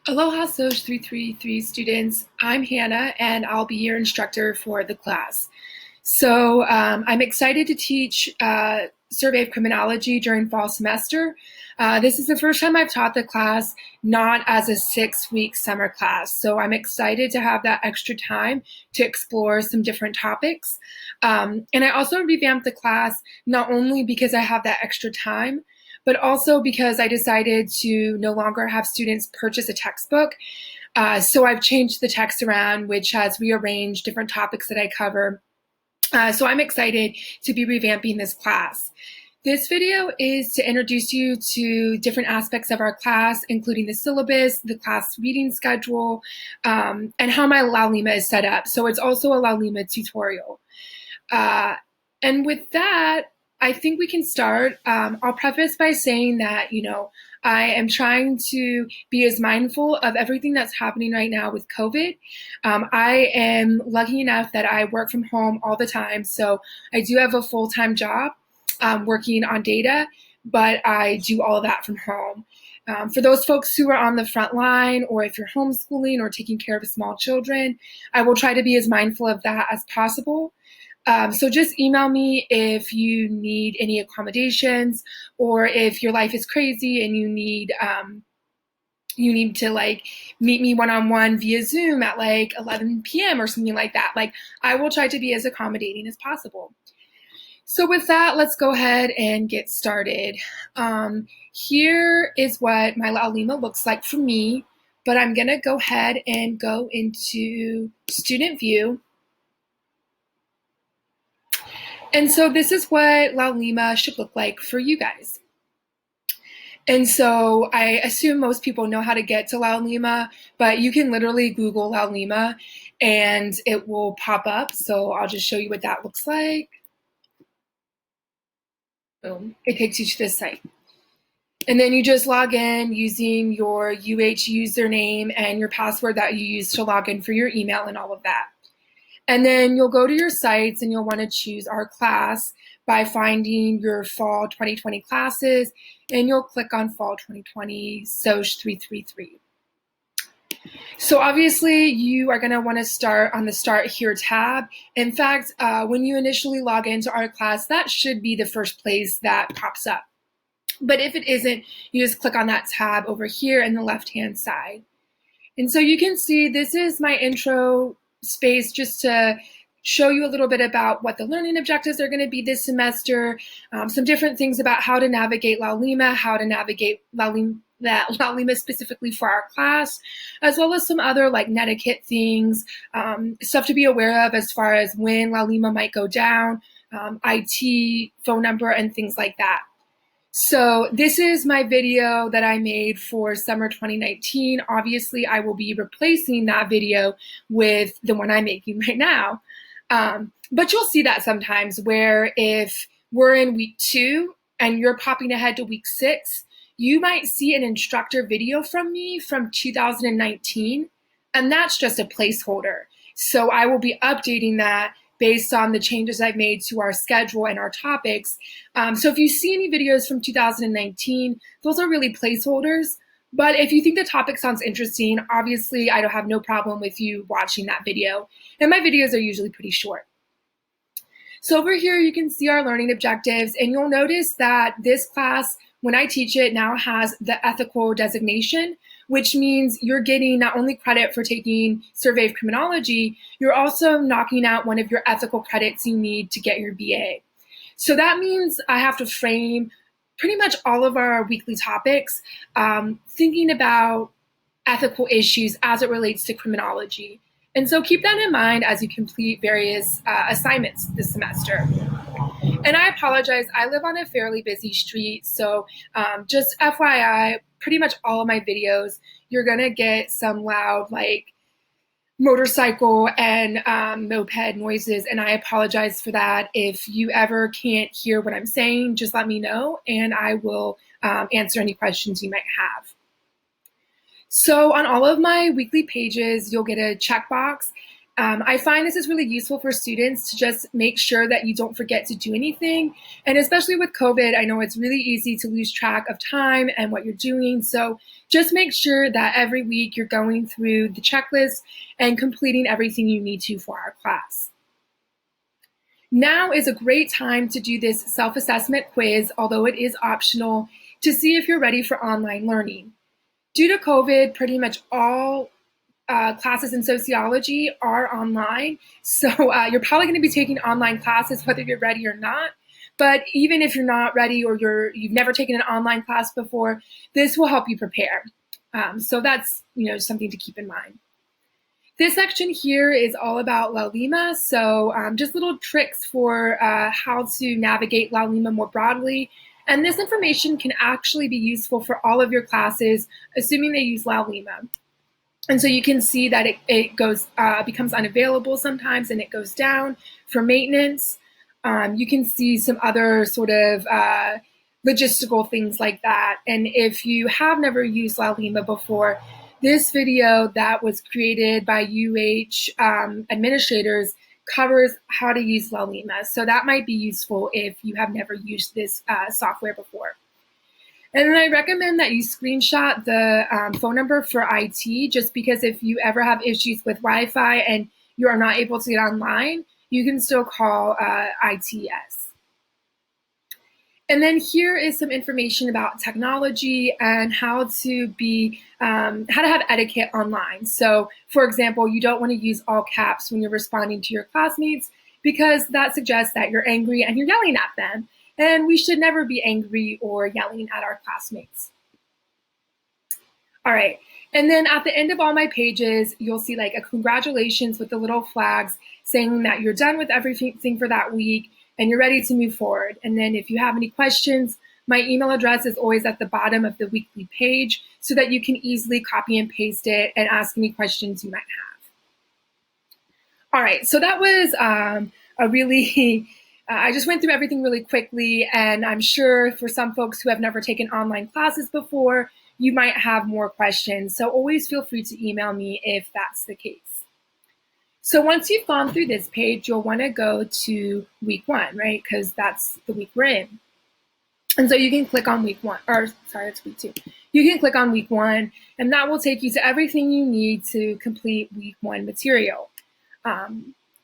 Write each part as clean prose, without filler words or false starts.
Aloha SOC 333 students. I'm Hannah and I'll be your instructor for the class. I'm excited to teach Survey of Criminology during fall semester. This is the first time I've taught the class not as a 6-week summer class. So I'm excited to have that extra time to explore some different topics. And I also revamped the class not only because I have that extra time, but also because I decided to no longer have students purchase a textbook. So I've changed the text around, which has rearranged different topics that I cover. So I'm excited to be revamping this class. This video is to introduce you to different aspects of our class, including the syllabus, the class reading schedule, and how my Laulima is set up. So it's also a Laulima tutorial. And with that, I think we can start. I'll preface by saying that, I am trying to be as mindful of everything that's happening right now with COVID. I am lucky enough that I work from home all the time. So I do have a full-time job working on data, but I do all of that from home. For those folks who are on the front line, or if you're homeschooling or taking care of small children, I will try to be as mindful of that as possible. So just email me if you need any accommodations, or if your life is crazy and you need to meet me one-on-one via Zoom at 11 p.m. or something like that. I will try to be as accommodating as possible. So with that, let's go ahead and get started. Here is what my Laulima looks like for me, but I'm gonna go ahead and go into student view. And so this is what Laulima should look like for you guys. And so I assume most people know how to get to Laulima, but you can literally Google Laulima and it will pop up. So I'll just show you what that looks like. Boom, it takes you to this site. And then you just log in using your UH username and your password that you use to log in for your email and all of that. And then you'll go to your sites and you'll want to choose our class by finding your fall 2020 classes, and you'll click on fall 2020 SOC 333. So obviously you are going to want to start on the Start Here tab. In fact, when you initially log into our class, that should be the first place that pops up. But if it isn't, you just click on that tab over here in the left-hand side. And so you can see this is my intro space just to show you a little bit about what the learning objectives are going to be this semester, some different things about how to navigate Laulima, how to navigate Laulima specifically for our class, as well as some other netiquette things, stuff to be aware of as far as when Laulima might go down, IT, phone number, and things like that. So this is my video that I made for summer 2019. Obviously, I will be replacing that video with the one I'm making right now. But you'll see that sometimes where if we're in week 2 and you're popping ahead to week 6, you might see an instructor video from me from 2019, and that's just a placeholder. So I will be updating that based on the changes I've made to our schedule and our topics. So if you see any videos from 2019, those are really placeholders. But if you think the topic sounds interesting, obviously I don't have no problem with you watching that video. And my videos are usually pretty short. So over here, you can see our learning objectives, and you'll notice that this class, when I teach it, now has the ethical designation, which means you're getting not only credit for taking Survey of Criminology, you're also knocking out one of your ethical credits you need to get your BA. So that means I have to frame pretty much all of our weekly topics, thinking about ethical issues as it relates to criminology. And so keep that in mind as you complete various assignments this semester. And I apologize, I live on a fairly busy street, so just FYI, pretty much all of my videos, you're gonna get some loud motorcycle and moped noises, and I apologize for that. If you ever can't hear what I'm saying, just let me know and I will answer any questions you might have. So on all of my weekly pages, you'll get a checkbox I find this is really useful for students to just make sure that you don't forget to do anything. And especially with COVID, I know it's really easy to lose track of time and what you're doing. So just make sure that every week you're going through the checklist and completing everything you need to for our class. Now is a great time to do this self-assessment quiz, although it is optional, to see if you're ready for online learning. Due to COVID, pretty much all classes in sociology are online. So you're probably going to be taking online classes whether you're ready or not. But even if you're not ready or you've never taken an online class before, this will help you prepare. So that's something to keep in mind. This section here is all about La Lima, so just little tricks for how to navigate La Lima more broadly. And this information can actually be useful for all of your classes, assuming they use La Lima. And so you can see that it becomes unavailable sometimes and it goes down for maintenance. You can see some other sort of logistical things like that. And if you have never used La Lima before, this video that was created by UH administrators covers how to use La Lima. So that might be useful if you have never used this software before. And then I recommend that you screenshot the phone number for IT, just because if you ever have issues with Wi-Fi and you are not able to get online, you can still call ITS. And then here is some information about technology and how to have etiquette online. So for example, you don't want to use all caps when you're responding to your classmates, because that suggests that you're angry and you're yelling at them. And we should never be angry or yelling at our classmates. All right, and then at the end of all my pages, you'll see like a congratulations with the little flags saying that you're done with everything for that week and you're ready to move forward. And then if you have any questions, my email address is always at the bottom of the weekly page so that you can easily copy and paste it and ask any questions you might have. All right, so that was a really, I just went through everything really quickly, and I'm sure for some folks who have never taken online classes before, you might have more questions. So always feel free to email me if that's the case. So once you've gone through this page, you'll want to go to week 1, right? Because that's the week we're in. And so you can click on week 1, or sorry, it's week 2. You can click on week 1, and that will take you to everything you need to complete week 1 material.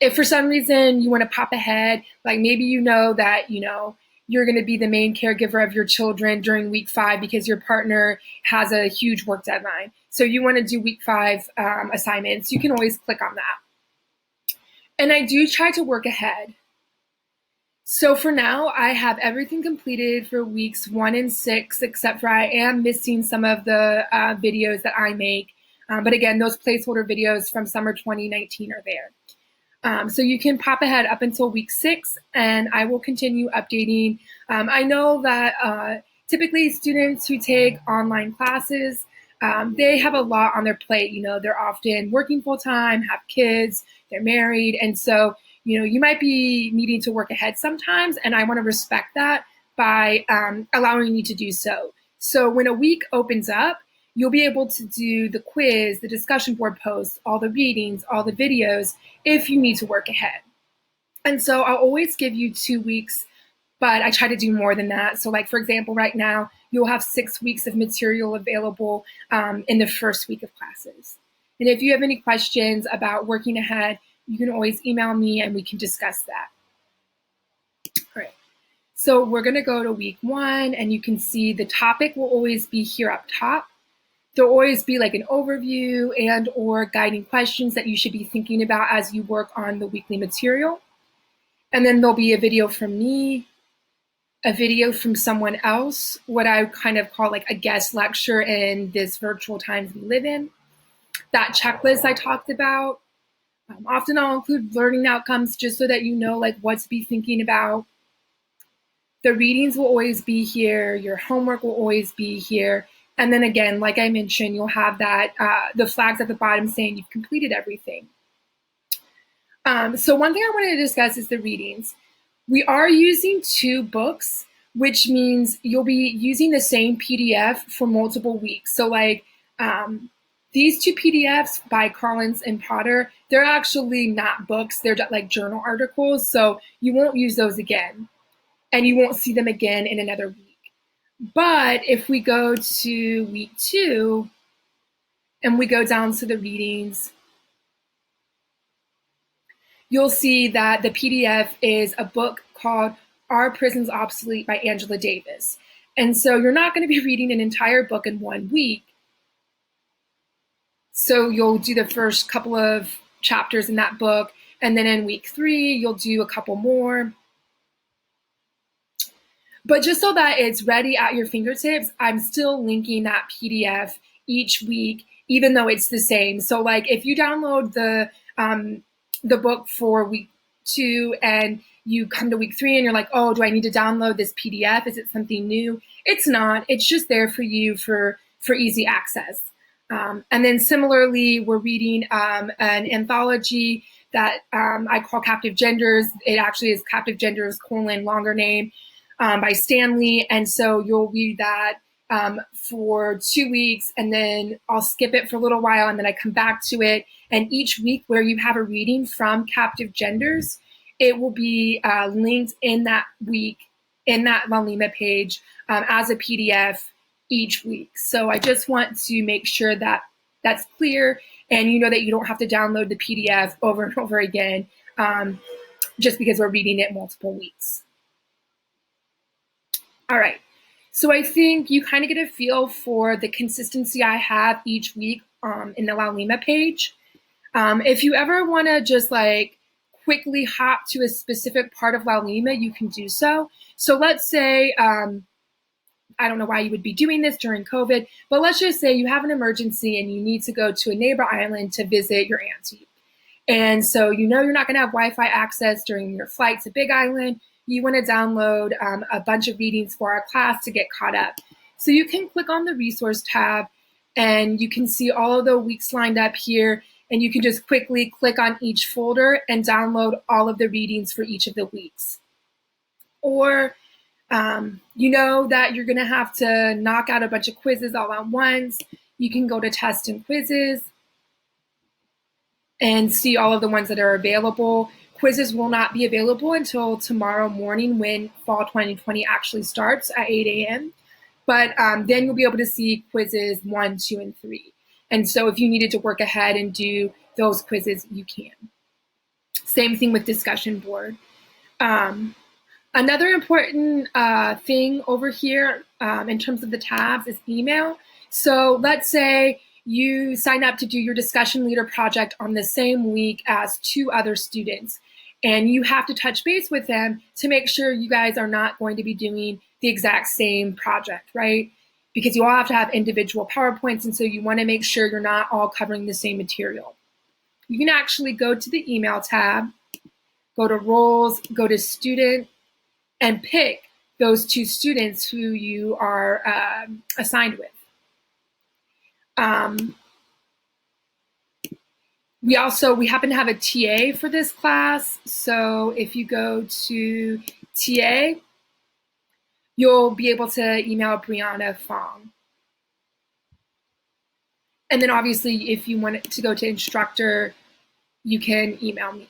If for some reason you want to pop ahead, like maybe you know that, you're going to be the main caregiver of your children during week 5 because your partner has a huge work deadline. So you want to do week 5 assignments, you can always click on that. And I do try to work ahead. So for now, I have everything completed for weeks 1 and 6, except for I am missing some of the videos that I make. But again, those placeholder videos from summer 2019 are there. So you can pop ahead up until week 6, and I will continue updating. I know that typically students who take online classes, they have a lot on their plate. They're often working full-time, have kids, they're married, and so you might be needing to work ahead sometimes, and I want to respect that by allowing you to do so. So when a week opens up, you'll be able to do the quiz, the discussion board posts, all the readings, all the videos, if you need to work ahead. And so I'll always give you 2 weeks, but I try to do more than that. So like, for example, right now, you'll have 6 weeks of material available in the first week of classes. And if you have any questions about working ahead, you can always email me and we can discuss that. All right, so we're gonna go to week 1, and you can see the topic will always be here up top. There'll always be like an overview and or guiding questions that you should be thinking about as you work on the weekly material. And then there'll be a video from me, a video from someone else, what I kind of call like a guest lecture in this virtual times we live in. That checklist I talked about. Often I'll include learning outcomes just so that you know like what to be thinking about. The readings will always be here. Your homework will always be here. And then again, like I mentioned, you'll have that the flags at the bottom saying you've completed everything. So one thing I wanted to discuss is the readings. We are using 2 books, which means you'll be using the same PDF for multiple weeks. So like these 2 PDFs by Collins and Potter, they're actually not books, they're like journal articles, so you won't use those again, and you won't see them again in another week. But if we go to week 2 and we go down to the readings, you'll see that the PDF is a book called Are Prisons Obsolete by Angela Davis. And so you're not going to be reading an entire book in 1 week. So you'll do the first couple of chapters in that book, and then in week 3, you'll do a couple more. But just so that it's ready at your fingertips, I'm still linking that PDF each week, even though it's the same. So like if you download the book for week 2 and you come to week 3 and you're like, oh, do I need to download this PDF? Is it something new? It's not. It's just there for you for easy access. And then similarly, we're reading an anthology that I call Captive Genders. It actually is Captive Genders, longer name, by Stanley. And so you'll read that for 2 weeks, and then I'll skip it for a little while, and then I come back to it. And each week where you have a reading from Captive Genders, it will be linked in that week, in that Lalima page as a PDF each week. So I just want to make sure that that's clear, and you know that you don't have to download the PDF over and over again just because we're reading it multiple weeks. All right, so I think you kind of get a feel for the consistency I have each week in the Lalima page. If you ever want to just like quickly hop to a specific part of Lalima, you can do so. So let's say, I don't know why you would be doing this during COVID, but let's just say you have an emergency and you need to go to a neighbor island to visit your auntie. And so you know you're not going to have Wi-Fi access during your flight to Big Island. You want to download a bunch of readings for our class to get caught up. So you can click on the resource tab and you can see all of the weeks lined up here, and you can just quickly click on each folder and download all of the readings for each of the weeks. Or you know that you're going to have to knock out a bunch of quizzes all at once. You can go to Test and Quizzes and see all of the ones that are available. Quizzes will not be available until tomorrow morning when fall 2020 actually starts at 8 a.m. But then you'll be able to see quizzes 1, 2, and 3. And so if you needed to work ahead and do those quizzes, you can. Same thing with discussion board. Another important thing over here in terms of the tabs is email. So let's say you sign up to do your discussion leader project on the same week as 2 other students, and you have to touch base with them to make sure you guys are not going to be doing the exact same project, right? Because you all have to have individual PowerPoints, and so you want to make sure you're not all covering the same material. You can actually go to the email tab, go to roles, go to student, and pick those 2 students who you are assigned with. We happen to have a TA for this class. So if you go to TA, you'll be able to email Brianna Fong. And then obviously if you want to go to instructor, you can email me.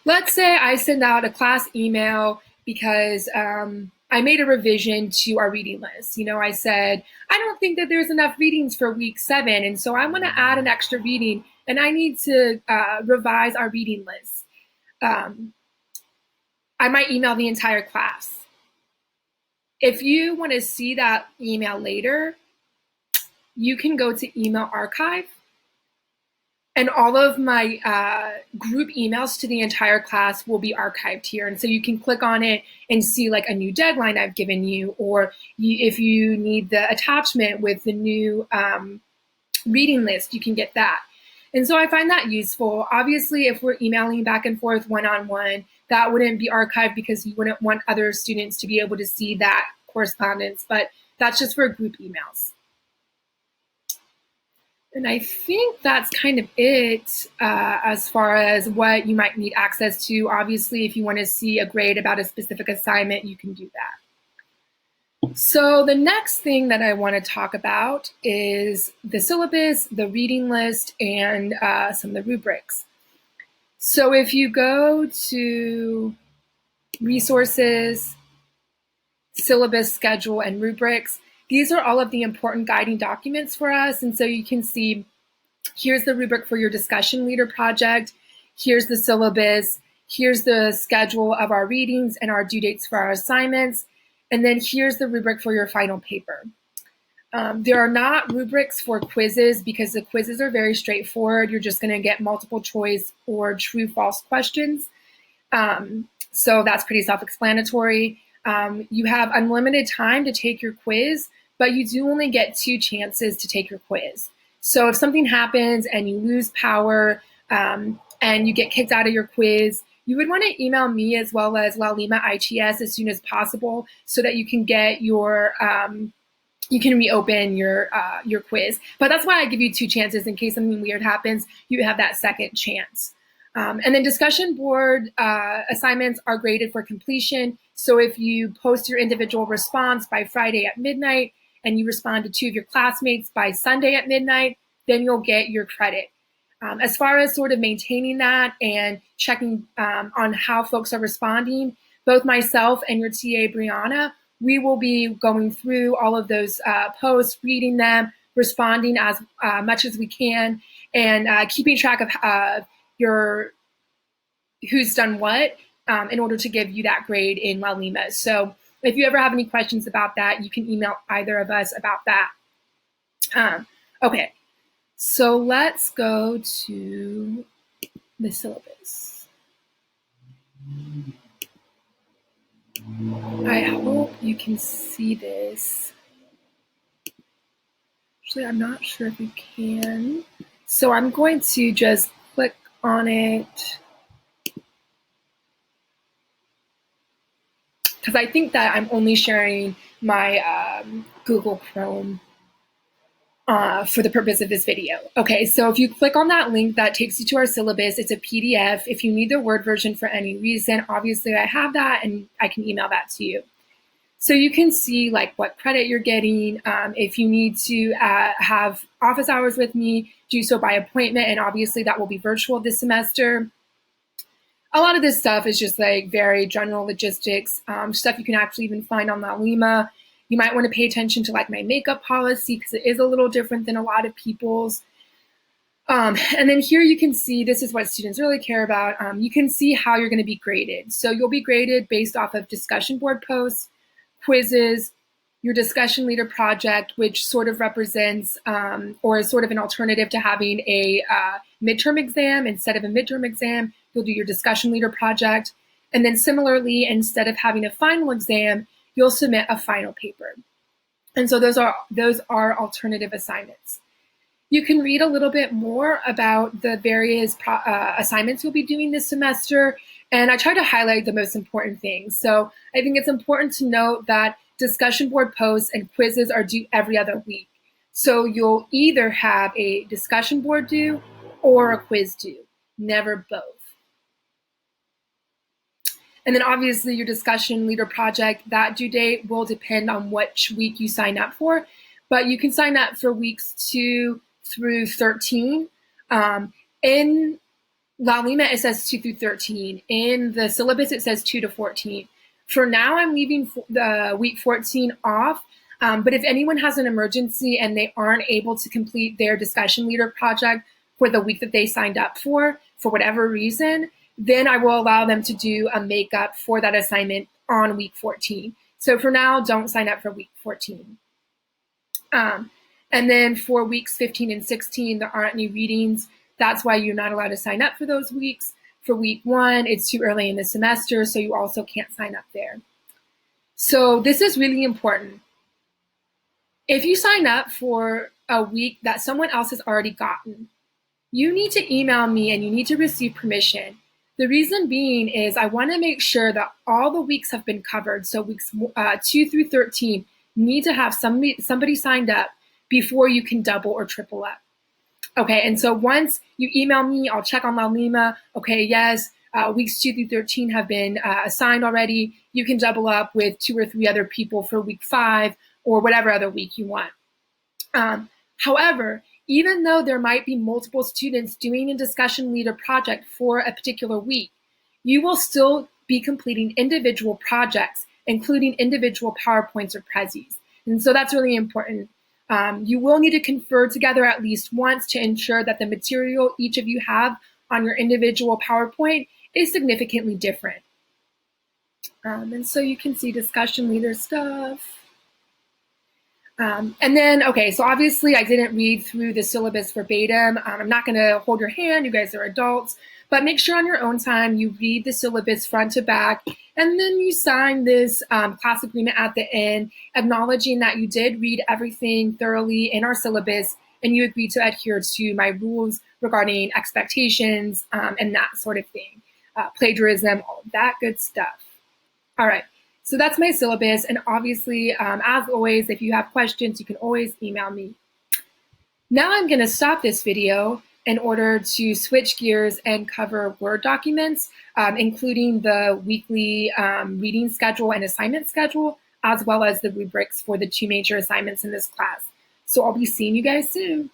Let's say I send out a class email because I made a revision to our reading list. You know, I said, I don't think that there's enough readings for week 7, and so I want to add an extra reading, and I need to revise our reading list. I might email the entire class. If you want to see that email later, you can go to email archive, and all of my group emails to the entire class will be archived here. And so you can click on it and see like a new deadline I've given you, or if you need the attachment with the new reading list, you can get that. And so I find that useful. Obviously, if we're emailing back and forth one-on-one, that wouldn't be archived because you wouldn't want other students to be able to see that correspondence, but that's just for group emails. And I think that's kind of it as far as what you might need access to. Obviously, if you want to see a grade about a specific assignment, you can do that. So the next thing that I want to talk about is the syllabus, the reading list, and some of the rubrics. So if you go to resources, syllabus, schedule, and rubrics, these are all of the important guiding documents for us. And so you can see, here's the rubric for your discussion leader project, here's the syllabus, here's the schedule of our readings and our due dates for our assignments, and then here's the rubric for your final paper. There are not rubrics for quizzes because the quizzes are very straightforward. You're just going to get multiple choice or true false questions. So that's pretty self-explanatory. You have unlimited time to take your quiz, but you do only get 2 chances to take your quiz. So if something happens and you lose power and you get kicked out of your quiz, you would want to email me as well as La Lima ITS as soon as possible so that you can get your you can reopen your quiz. But that's why I give you 2 chances in case something weird happens. You have that second chance. And then discussion board assignments are graded for completion. So if you post your individual response by Friday at midnight and you respond to 2 of your classmates by Sunday at midnight, then you'll get your credit. As far as sort of maintaining that and checking on how folks are responding, both myself and your TA, Brianna, we will be going through all of those posts, reading them, responding as much as we can, and keeping track of your who's done what in order to give you that grade in La Lima. So if you ever have any questions about that, you can email either of us about that. Okay, so let's go to the syllabus. I hope you can see this. Actually, I'm not sure if you can. So I'm going to just click on it because I think that I'm only sharing my Google Chrome for the purpose of this video. Okay, so if you click on that link, that takes you to our syllabus. It's a PDF. If you need the Word version for any reason, obviously I have that and I can email that to you. So you can see like what credit you're getting. If you need to have office hours with me, do so by appointment, and obviously that will be virtual this semester. A lot of this stuff is just like very general logistics, stuff you can actually even find on La Lima. You might want to pay attention to like my makeup policy because it is a little different than a lot of people's. And then here you can see, this is what students really care about. You can see how you're going to be graded. So you'll be graded based off of discussion board posts, quizzes, your discussion leader project, which sort of represents or is sort of an alternative to having a midterm exam. Instead of a midterm exam, you'll do your discussion leader project. And then similarly, instead of having a final exam, you'll submit a final paper. And so those are alternative assignments. You can read a little bit more about the various assignments you'll be doing this semester, and I try to highlight the most important things. So I think it's important to note that discussion board posts and quizzes are due every other week. So you'll either have a discussion board due or a quiz due, never both. And then obviously your discussion leader project, that due date will depend on which week you sign up for, but you can sign up for weeks 2 through 13. In La Lima, it says 2 through 13. In the syllabus, it says 2 to 14. For now, I'm leaving the week 14 off, but if anyone has an emergency and they aren't able to complete their discussion leader project for the week that they signed up for whatever reason, then I will allow them to do a makeup for that assignment on week 14. So for now, don't sign up for week 14. And then for weeks 15 and 16, there aren't any readings. That's why you're not allowed to sign up for those weeks. For week 1, it's too early in the semester, so you also can't sign up there. So this is really important. If you sign up for a week that someone else has already gotten, you need to email me and you need to receive permission. The reason being is I want to make sure that all the weeks have been covered. So weeks 2 through 13 need to have somebody signed up before you can double or triple up. Okay, and so once you email me, I'll check on La Lima. Okay, yes, Weeks 2 through 13 have been assigned already. You can double up with 2 or 3 other people for week 5 or whatever other week you want. However, even though there might be multiple students doing a discussion leader project for a particular week, you will still be completing individual projects, including individual PowerPoints or Prezis. And so that's really important. You will need to confer together at least once to ensure that the material each of you have on your individual PowerPoint is significantly different. And so you can see discussion leader stuff. And then, okay, so obviously I didn't read through the syllabus verbatim. I'm not going to hold your hand. You guys are adults. But make sure on your own time you read the syllabus front to back, and then you sign this class agreement at the end, acknowledging that you did read everything thoroughly in our syllabus, and you agreed to adhere to my rules regarding expectations and that sort of thing, plagiarism, all of that good stuff. All right. So that's my syllabus, and obviously, as always, if you have questions, you can always email me. Now I'm going to stop this video in order to switch gears and cover Word documents, including the weekly reading schedule and assignment schedule, as well as the rubrics for the 2 major assignments in this class. So I'll be seeing you guys soon.